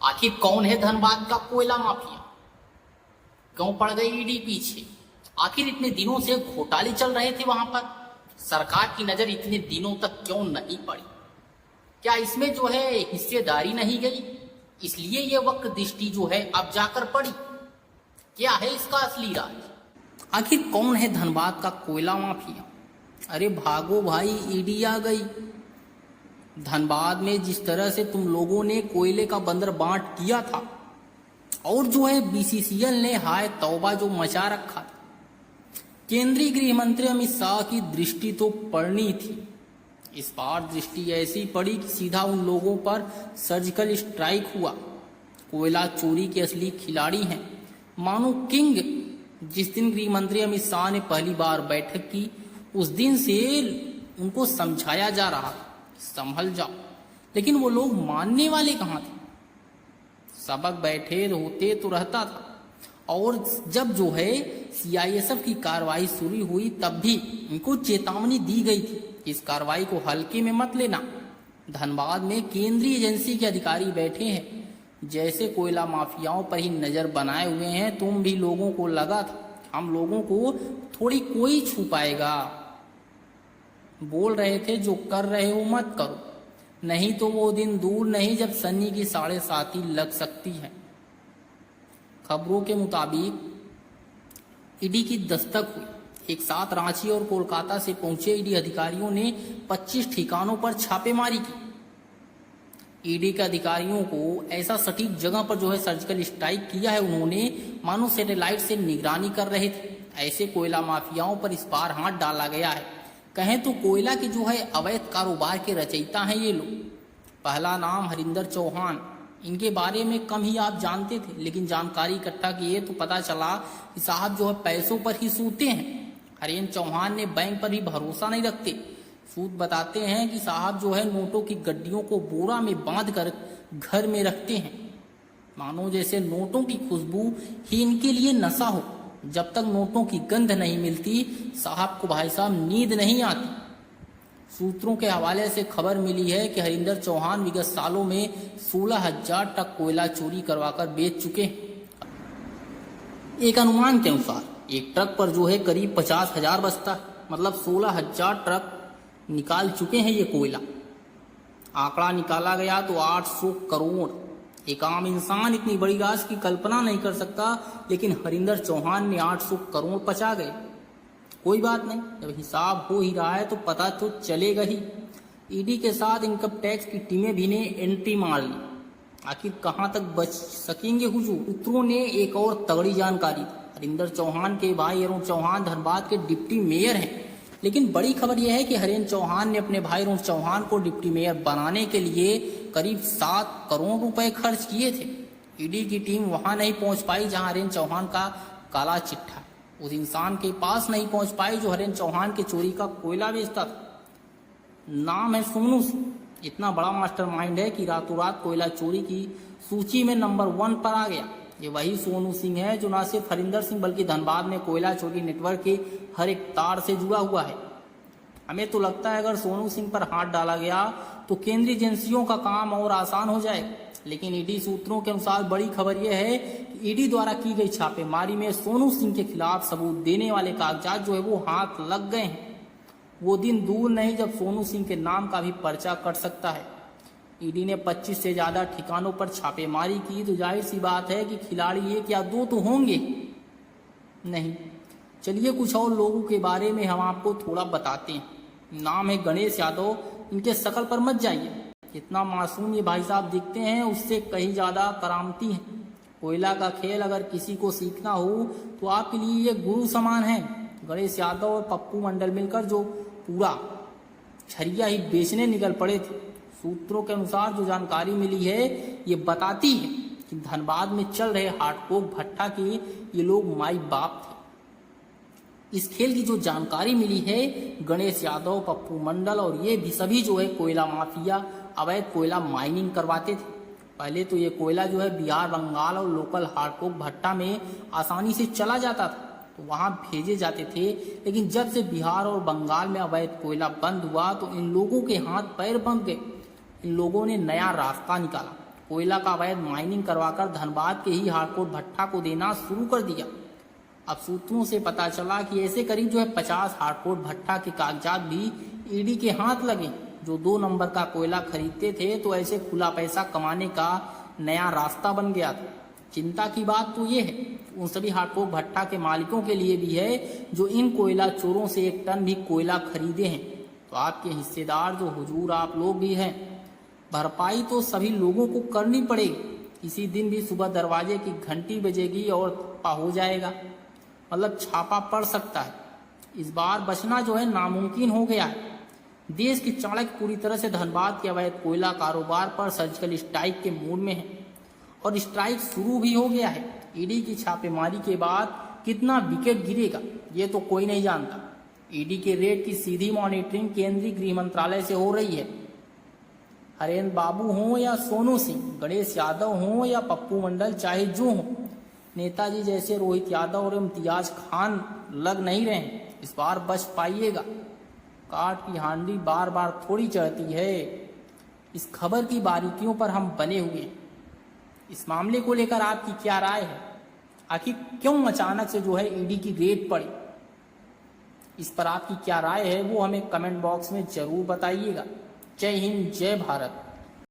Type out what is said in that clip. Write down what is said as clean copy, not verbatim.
आखिर कौन है धनबाद का कोयला माफिया? क्यों पड़ गई ईडी पीछे? आखिर इतने दिनों से घोटाले चल रहे थे वहां पर, सरकार की नजर इतने दिनों तक क्यों नहीं पड़ी? क्या इसमें जो है हिस्सेदारी नहीं गई, इसलिए ये वक्त दृष्टि जो है अब जाकर पड़ी? क्या है इसका असली राज? आखिर कौन है धनबाद का कोयला माफिया? अरे भागो भाई, ईडी आ गई। धनबाद में जिस तरह से तुम लोगों ने कोयले का बंदर बांट किया था, और जो है बीसीसीएल ने हाय तौबा जो मचा रखा था, केंद्रीय गृह मंत्री अमित शाह की दृष्टि तो पड़नी थी। इस बार दृष्टि ऐसी पड़ी कि सीधा उन लोगों पर सर्जिकल स्ट्राइक हुआ। कोयला चोरी के असली खिलाड़ी हैं मानो किंग। जिस दिन गृह मंत्री अमित शाह ने पहली बार बैठक की, उस दिन से उनको समझाया जा रहा था संभल जाओ, लेकिन वो लोग मानने वाले कहाँ थे? सबक बैठे होते तो रहता था। और जब जो है सीआईएसएफ की कार्रवाई शुरू हुई, तब भी इनको चेतावनी दी गई थी, इस कार्रवाई को हल्के में मत लेना। धनबाद में केंद्रीय एजेंसी के अधिकारी बैठे हैं, जैसे कोयला माफियाओं पर ही नजर बनाए हुए हैं। तुम भी लोगों को लगा था हम लोगों को थोड़ी कोई छू पाएगा। बोल रहे थे जो कर रहे हो मत करो, नहीं तो वो दिन दूर नहीं जब सन्नी की 7.5 लग सकती है। खबरों के मुताबिक ईडी की दस्तक हुई। एक साथ रांची और कोलकाता से पहुंचे ईडी अधिकारियों ने 25 ठिकानों पर छापेमारी की। ईडी के अधिकारियों को ऐसा सटीक जगह पर जो है सर्जिकल स्ट्राइक किया है उन्होंने, मानो सैटेलाइट से निगरानी कर रहे थे। ऐसे कोयला माफियाओं पर इस बार हाथ डाला गया है। कहें तो कोयला के जो है अवैध कारोबार के रचयिता हैं ये लोग। पहला नाम हरिंदर चौहान। इनके बारे में कम ही आप जानते थे, लेकिन जानकारी इकट्ठा किए तो पता चला कि साहब जो है पैसों पर ही सूते हैं। हरिंदर चौहान ने बैंक पर भी भरोसा नहीं रखते। सूद बताते हैं कि साहब जो है नोटों की गड्डियों को बोरा में बांध कर घर में रखते हैं, मानो जैसे नोटों की खुशबू ही इनके लिए नशा हो। जब तक नोटों की गंध नहीं मिलती, साहब को भाई साहब नींद नहीं आती। सूत्रों के हवाले से खबर मिली है कि हरिंदर चौहान विगत सालों में 16,000 ट्रक कोयला चोरी करवाकर बेच चुके हैं। एक अनुमान के अनुसार एक ट्रक पर जो है करीब 50,000 बस्ता, मतलब 16,000 ट्रक निकाल चुके हैं ये कोयला। आंकड़ा निकाला गया तो 800 करोड़। एक आम इंसान इतनी बड़ी राशि की कल्पना नहीं कर सकता, लेकिन हरिंदर चौहान ने 800 करोड़ पचा गए। कोई बात नहीं, जब हिसाब हो ही रहा है तो पता तो चलेगा ही। ईडी के साथ इनकम टैक्स की टीमें भी ने एंट्री मार ली। आखिर कहां तक बच सकेंगे हुजूर? सूत्रों ने एक और तगड़ी जानकारी दी। हरिंदर चौहान के भाई अरुण चौहान धनबाद के डिप्टी मेयर हैं, लेकिन बड़ी खबर यह है कि हरिंदर चौहान ने अपने भाई अरुण चौहान को डिप्टी मेयर बनाने के लिए करीब 7 करोड़ रुपए खर्च किए थे। ईडी की टीम वहां नहीं पहुंच पाई जहां हरिंदर चौहान का काला चिट्ठा, उस इंसान के पास नहीं पहुंच पाई जो हरिंदर चौहान के चोरी का कोयला बेचता था। नाम है सोनू सिंह। इतना बड़ा मास्टरमाइंड है कि रातों रात कोयला चोरी की सूची में नंबर 1 पर आ गया। ये वही सोनू सिंह है जो न सिर्फ हरिंदर सिंह बल्कि धनबाद में कोयला चोरी नेटवर्क के हर एक तार से जुड़ा हुआ है। हमें तो लगता है अगर सोनू सिंह पर हाथ डाला गया तो केंद्रीय एजेंसियों का काम और आसान हो जाएगा। लेकिन ईडी सूत्रों के अनुसार बड़ी खबर यह है कि ईडी द्वारा की गई छापेमारी में सोनू सिंह के खिलाफ सबूत देने वाले कागजात जो है वो हाथ लग गए हैं। वो दिन दूर नहीं जब सोनू सिंह के नाम का भी पर्चा कट सकता है। ईडी ने 25 से ज्यादा ठिकानों पर छापेमारी की, तो जाहिर सी बात है कि खिलाड़ी 1 या 2 तो होंगे नहीं। चलिए कुछ और लोगों के बारे में हम आपको थोड़ा बताते हैं। नाम है गणेश यादव। इनके शकल पर मत जाइए, इतना मासूम ये भाई साहब दिखते हैं उससे कहीं ज्यादा करामती हैं। कोयला का खेल अगर किसी को सीखना हो तो आपके लिए ये गुरु समान है। गणेश यादव और पप्पू मंडल मिलकर जो पूरा छरिया ही बेचने निकल पड़े थे। सूत्रों के अनुसार जो जानकारी मिली है ये बताती है कि धनबाद में चल रहे हार्डकोक भट्टा के ये लोग माई बाप थे। इस खेल की जो जानकारी मिली है, गणेश यादव, पप्पू मंडल और ये भी सभी जो है कोयला माफिया अवैध कोयला माइनिंग करवाते थे। पहले तो ये कोयला जो है बिहार, बंगाल और लोकल हार्डकोक भट्टा में आसानी से चला जाता था, तो वहां भेजे जाते थे। लेकिन जब से बिहार और बंगाल में अवैध कोयला बंद हुआ तो इन लोगों के हाथ पैर बंध गए। इन लोगों ने नया रास्ता निकाला। कोयला का अवैध माइनिंग करवाकर धनबाद के ही हार्डकोर भट्टा को देना शुरू कर दिया। अब सूत्रों से पता चला कि ऐसे करीब 50 हार्डकोर भट्टा के कागजात भी ईडी के हाथ लगे, जो 2 नंबर का कोयला खरीदते थे। तो ऐसे खुला पैसा कमाने का नया रास्ता बन गया था। चिंता की बात तो ये है उन सभी हार्डकोर भट्टा के मालिकों के लिए भी है जो इन कोयला चोरों से 1 टन भी कोयला खरीदे हैं। तो आपके हिस्सेदार जो हुजूर आप लोग भी हैं, भरपाई तो सभी लोगों को करनी पड़ेगी। किसी दिन भी सुबह दरवाजे की घंटी बजेगी और हो जाएगा, मतलब छापा पड़ सकता है। इस बार बचना नामुमकिन हो गया है। देश के चाणक्य पूरी तरह से धनबाद के अवैध कोयला कारोबार पर सर्जिकल स्ट्राइक के मूड में है और स्ट्राइक शुरू भी हो गया है। ईडी की छापेमारी के बाद कितना विकेट गिरेगा ये तो कोई नहीं जानता। ईडी के रेड की सीधी मॉनिटरिंग केंद्रीय गृह मंत्रालय से हो रही है। हरेंद्र बाबू हों या सोनू सिंह, गणेश यादव हों या पप्पू मंडल, चाहे जो हों, नेताजी जैसे रोहित यादव और इम्तियाज खान लग नहीं रहे हैं। इस बार बच पाइएगा। काट की हांडी बार बार थोड़ी चढ़ती है। इस खबर की बारीकियों पर हम बने हुए हैं। इस मामले को लेकर आपकी क्या राय है? आखिर क्यों अचानक से ईडी की रेड पड़ी? इस पर आपकी क्या राय है वो हमें कमेंट बॉक्स में जरूर बताइएगा। जय हिंद, जय भारत।